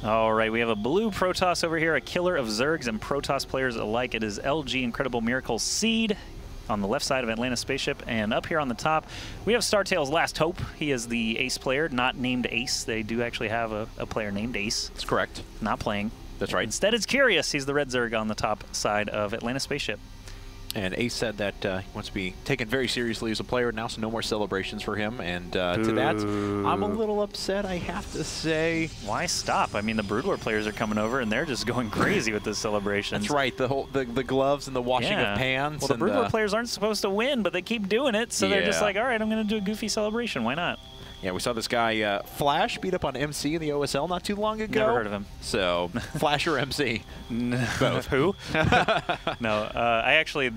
All right, we have a blue Protoss over here, a killer of Zergs and Protoss players alike. It is LG Incredible Miracle Seed on the left side of Atlantis Spaceship, and up here on the top, we have StarTale's Last Hope. He is the Ace player, not named Ace. They do actually have a player named Ace. That's correct. Not playing. That's right. Instead, it's Curious. He's the red Zerg on the top side of Atlantis Spaceship. And Ace said that he wants to be taken very seriously as a player now, so no more celebrations for him. And to that, I'm a little upset, I have to say. Why stop? I mean, the Brood War players are coming over, and they're just going crazy with this celebration. That's right. The whole the gloves and the washing of pans. Well, the Brood War players aren't supposed to win, but they keep doing it, so they're just like, all right, I'm going to do a goofy celebration. Why not? Yeah, we saw this guy, Flash, beat up on MC in the OSL not too long ago. Never heard of him. So, Flash or MC? Both. Who? No, I actually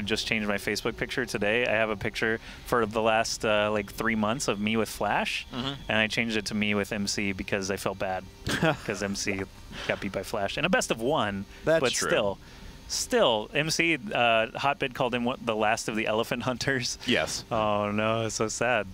just changed my Facebook picture today. I have a picture for the last, like, 3 months of me with Flash, and I changed it to me with MC because I felt bad because MC got beat by Flash. In a best of one, but true. Still, MC, Hotbit called him the last of the elephant hunters. Yes. Oh, no, it's so sad.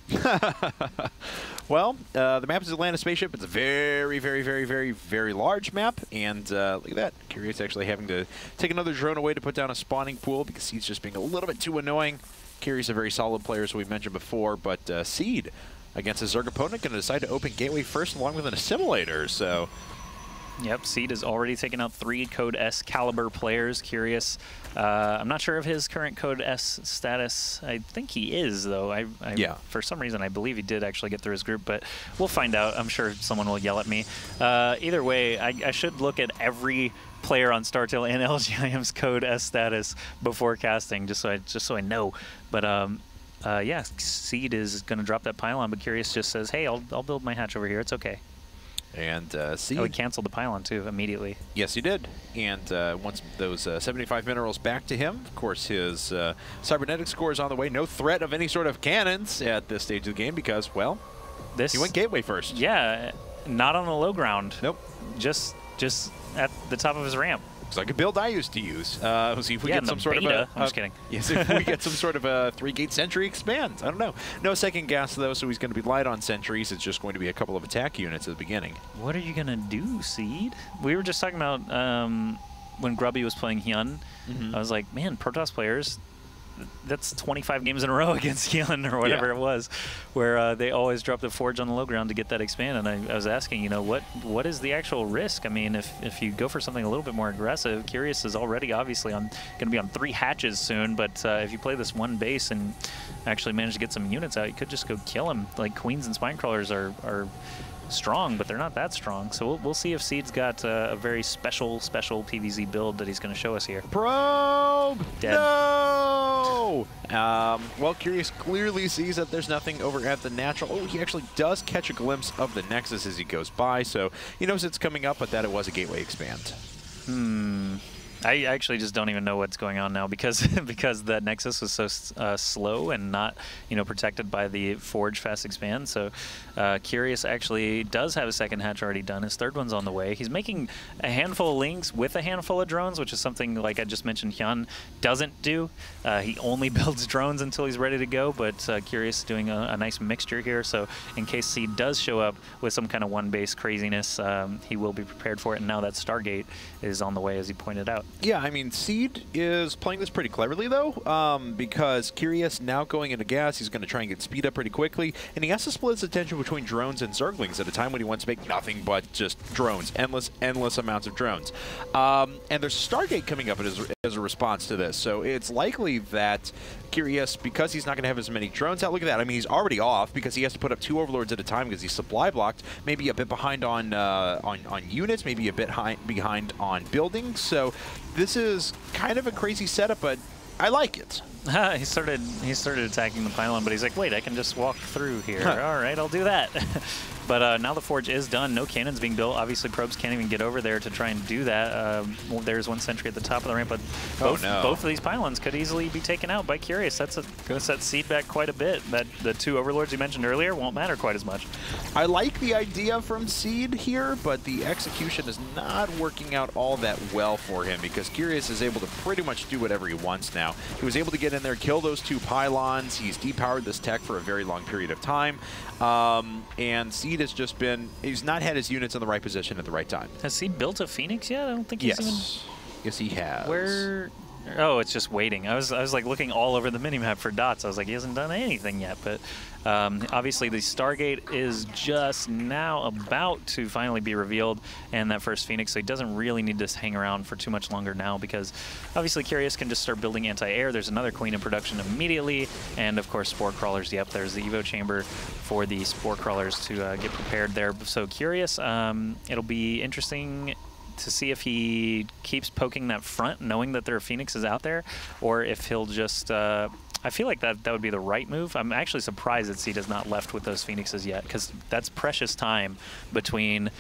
Well, the map is Atlantis Spaceship. It's a very, very, very, very, very large map. And look at that. Curious actually having to take another drone away to put down a spawning pool because he's just being a little bit too annoying. Curious, a very solid player, as we mentioned before. But Seed, against his Zerg opponent, going to decide to open Gateway first along with an assimilator. So... Yep, Seed has already taken out 3 Code S caliber players. Curious. I'm not sure of his current Code S status. I think he is, though. For some reason, I believe he did actually get through his group, but we'll find out. I'm sure someone will yell at me. Either way, I should look at every player on StarTale and LGIM's Code S status before casting, just so I know. But yeah, Seed is going to drop that pylon, but Curious just says, hey, I'll build my hatch over here. It's okay. And Seed... Oh, he canceled the pylon, too, immediately. Yes, he did. And once those 75 minerals back to him, of course, his cybernetic score is on the way. No threat of any sort of cannons at this stage of the game because, well, he went Gateway first. Yeah, not on the low ground. Nope. Just at the top of his ramp. It's like a build I used to use. We'll see if we get some sort of a... I'm just kidding. Yes, if we get some sort of a 3-gate sentry expand. I don't know. No second gas, though, so he's going to be light on sentries. It's just going to be a couple of attack units at the beginning. What are you going to do, Seed? We were just talking about when Grubby was playing Hyun. I was like, man, Protoss players... That's 25 games in a row against Hyun or whatever it was, where they always drop the Forge on the low ground to get that expand. And I was asking, you know, what is the actual risk? I mean, if you go for something a little bit more aggressive, Curious is already obviously going to be on 3 hatches soon. But if you play this one base and actually manage to get some units out, you could just go kill him. Like Queens and Spinecrawlers are strong, but they're not that strong. So we'll see if Seed's got a very special PvZ build that he's going to show us here. Probe! Dead. No! Well, Curious clearly sees that there's nothing over at the natural. Oh, he actually does catch a glimpse of the Nexus as he goes by, so he knows it's coming up, but that it was a Gateway expand. I actually just don't even know what's going on now because the Nexus was so slow and not, you know, protected by the Forge fast expand. So Curious actually does have a second hatch already done. His third one's on the way. He's making a handful of links with a handful of drones, which is something, like I just mentioned, Hyun doesn't do. He only builds drones until he's ready to go, but Curious is doing a nice mixture here. So in case Seed does show up with some kind of one-base craziness, he will be prepared for it. And now that Stargate is on the way, as he pointed out. Yeah, I mean, Seed is playing this pretty cleverly, though, because Curious now going into gas, he's going to try and get speed up pretty quickly, and he has to split his attention between drones and Zerglings at a time when he wants to make nothing but just drones, endless amounts of drones. And there's a Stargate coming up as a response to this, so it's likely that Curious, because he's not going to have as many drones out, look at that, I mean, he's already off because he has to put up 2 Overlords at a time because he's supply blocked, maybe a bit behind on units, maybe a bit behind on buildings, so this is kind of a crazy setup, but I like it. He started attacking the pylon, but he's like, wait, I can just walk through here. All right, I'll do that. But now the Forge is done. No cannons being built. Obviously, probes can't even get over there to try and do that. Well, there's one sentry at the top of the ramp, but both of these pylons could easily be taken out by Curious. That's going to set Seed back quite a bit. The 2 Overlords you mentioned earlier won't matter quite as much. I like the idea from Seed here, but the execution is not working out all that well for him because Curious is able to pretty much do whatever he wants now. He was able to get in there, kill those 2 pylons. He's depowered this tech for a very long period of time. And Seed Seed has just been, he's not had his units in the right position at the right time. Has Seed built a Phoenix yet? I don't think he's even... Yes, he has. Where... Oh, it's just waiting. I was like looking all over the minimap for dots. I was like, he hasn't done anything yet. But obviously, the Stargate is just now about to finally be revealed, and that first Phoenix. So he doesn't really need to hang around for too much longer now, because obviously Curious can just start building anti-air. There's another Queen in production immediately, and of course Spore Crawlers. Yep, there's the Evo chamber for the Spore Crawlers to get prepared there. So Curious, it'll be interesting to see if he keeps poking that front, knowing that there are Phoenixes out there, or if he'll just... I feel like that would be the right move. I'm actually surprised that Seed has not left with those Phoenixes yet, because that's precious time between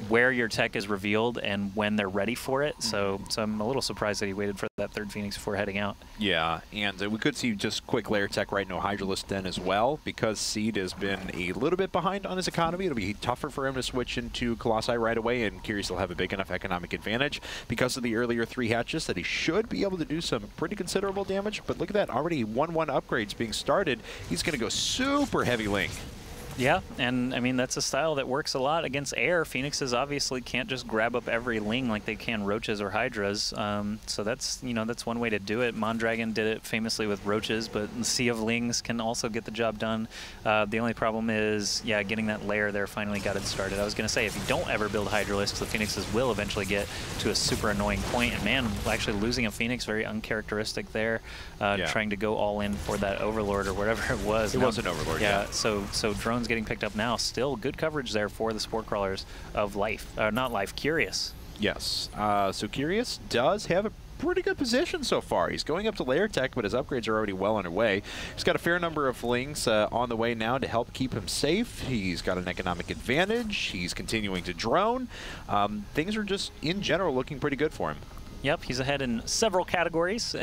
where your tech is revealed and when they're ready for it. So I'm a little surprised that he waited for that third Phoenix before heading out. Yeah, and we could see just quick layer tech right, no Hydralisk then as well, because Seed has been a little bit behind on his economy. It'll be tougher for him to switch into Colossi right away, and Curious will have a big enough economic advantage because of the earlier 3 hatches that he should be able to do some pretty considerable damage. But look at that, already 1-1 upgrades being started. He's going to go super heavy Ling. Yeah, and I mean, that's a style that works a lot against air. Phoenixes obviously can't just grab up every Ling like they can Roaches or Hydras. So that's, you know, that's one way to do it. Mondragon did it famously with Roaches, but the Sea of Lings can also get the job done. The only problem is, yeah, getting that layer there finally got it started. I was going to say, if you don't ever build Hydralisks, the Phoenixes will eventually get to a super annoying point. And man, actually losing a Phoenix, very uncharacteristic there. Trying to go all in for that Overlord or whatever it was. It was an Overlord, yeah. So drones getting picked up now. Still good coverage there for the Spore Crawlers of Curious. Yes. So Curious does have a pretty good position so far. He's going up to layer tech, but his upgrades are already well underway. He's got a fair number of Lings on the way now to help keep him safe. He's got an economic advantage. He's continuing to drone. Things are just, in general, looking pretty good for him. Yep, he's ahead in several categories.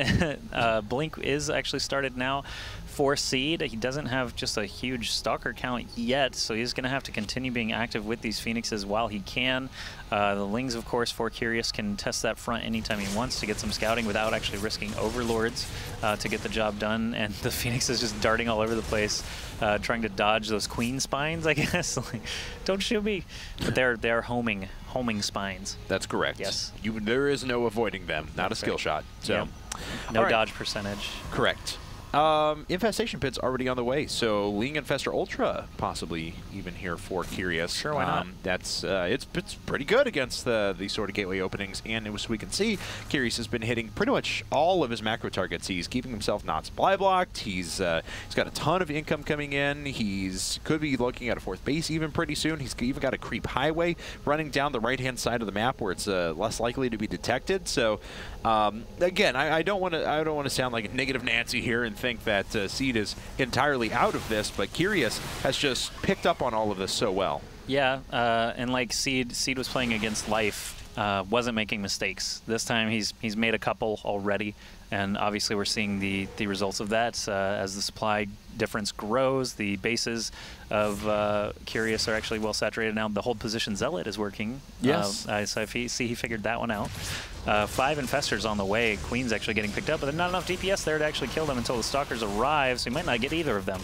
Blink is actually started now for Seed. He doesn't have just a huge Stalker count yet, so he's going to have to continue being active with these Phoenixes while he can. The Lings, of course, for Curious can test that front anytime he wants to get some scouting without actually risking Overlords to get the job done. And the Phoenix is just darting all over the place, trying to dodge those Queen Spines, I guess. Like, don't shoot me. But they're homing spines. That's correct. Yes. There is no avoiding them. Not a skill shot. So, yep. No dodge percentage. Correct. Infestation Pit's already on the way, so Ling Infestor Ultra possibly even here for Curious. Sure, why not? That's it's pretty good against the sort of gateway openings, and as we can see, Curious has been hitting pretty much all of his macro targets. He's keeping himself not supply blocked. He's got a ton of income coming in. Could be looking at a 4th base even pretty soon. He's even got a creep highway running down the right-hand side of the map where it's less likely to be detected. So again, I don't want to sound like a negative Nancy here and think that Seed is entirely out of this, but Curious has just picked up on all of this so well. Yeah, and like Seed was playing against Life, wasn't making mistakes. This time he's made a couple already, and obviously we're seeing the results of that as the supply difference grows. The bases of Curious are actually well saturated now. The hold position Zealot is working. Yes. So he figured that one out. 5 Infestors on the way. Queen's actually getting picked up, but there's not enough DPS there to actually kill them until the Stalkers arrive, so he might not get either of them.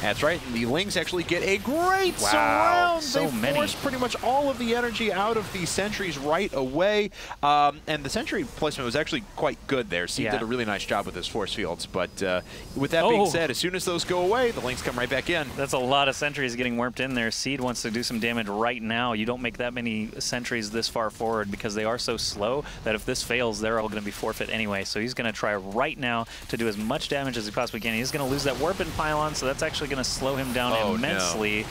That's right. The Lings actually get a great surround. So they force pretty much all of the energy out of the sentries right away. And the sentry placement was actually quite good there. Seed did a really nice job with his force fields. But with that being said, as soon as those go away, the Lings come right back in. That's a lot of sentries getting warped in there. Seed wants to do some damage right now. You don't make that many sentries this far forward because they are so slow that if this fails, they're all going to be forfeit anyway. So he's going to try right now to do as much damage as he possibly can. He's going to lose that warp and pylon, so that's actually going to slow him down immensely. No.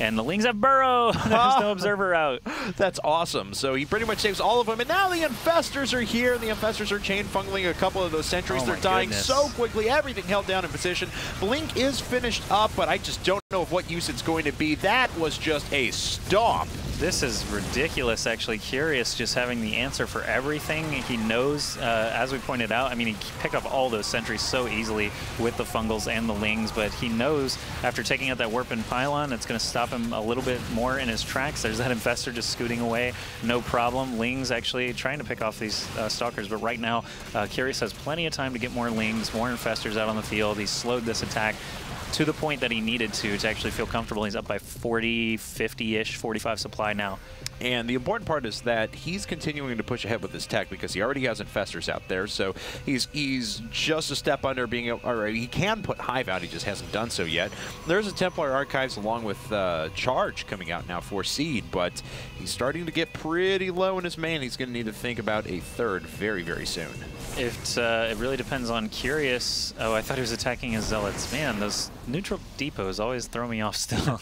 And the Lings have Burrow. There's no Observer out. That's awesome. So he pretty much saves all of them. And now the Infestors are here. The Infestors are chain funneling a couple of those sentries. They're dying so quickly. Everything held down in position. Blink is finished up, but I just don't know of what use it's going to be. That was just a stomp. This is ridiculous, actually. Curious just having the answer for everything. He knows, as we pointed out, I mean, he picked up all those sentries so easily with the Fungals and the Lings, but he knows after taking out that Warp and Pylon, it's going to stop him a little bit more in his tracks. There's that Infestor just scooting away, no problem. Lings actually trying to pick off these Stalkers, but right now, Curious has plenty of time to get more Lings, more Infestors out on the field. He's slowed this attack to the point that he needed to actually feel comfortable. He's up by 40, 50-ish, 45 supply now. And the important part is that he's continuing to push ahead with his tech because he already has infestors out there. So he's just a step under being able, or he can put Hive out. He just hasn't done so yet. There's a Templar Archives along with Charge coming out now for Seed, but he's starting to get pretty low in his main. He's going to need to think about a third very, very soon. It really depends on Curious. Oh, I thought he was attacking his Zealots. Man, those neutral depots always throw me off still.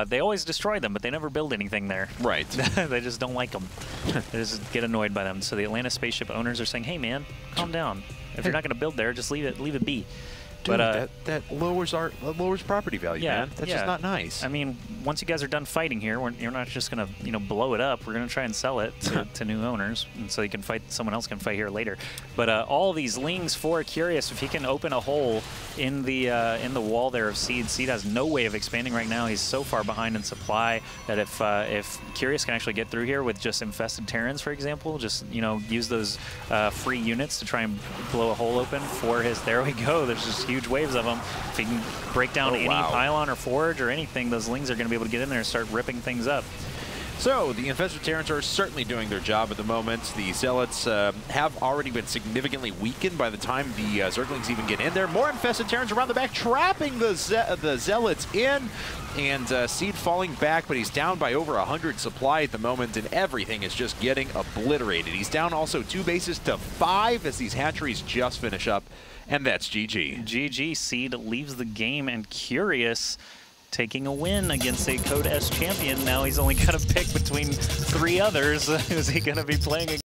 They always destroy them, but they never build anything there. Right. They just don't like them. They just get annoyed by them. So the Atlanta spaceship owners are saying, hey, man, calm down. If you're not going to build there, just leave it be. Dude, but that lowers property value, man. That's just not nice. I mean, once you guys are done fighting here, you're not just gonna blow it up. We're gonna try and sell it to new owners, and so you can fight. Someone else can fight here later. But all these lings for Curious, if he can open a hole in the wall there of Seed, Seed has no way of expanding right now. He's so far behind in supply that if Curious can actually get through here with just infested Terrans, for example, just use those free units to try and blow a hole open for his. There we go. There's just huge waves of them. If he can break down any pylon or forge or anything, those lings are going to be able to get in there and start ripping things up. So the infested Terrans are certainly doing their job at the moment. The Zealots have already been significantly weakened by the time the Zerglings even get in there. More infested Terrans around the back, trapping the Zealots in. And Seed falling back, but he's down by over 100 supply at the moment, and everything is just getting obliterated. He's down also 2 bases to 5 as these hatcheries just finish up. And that's GG. GG. Seed leaves the game, and Curious taking a win against a Code S champion. Now he's only got to pick between 3 others. Who's he going to be playing against?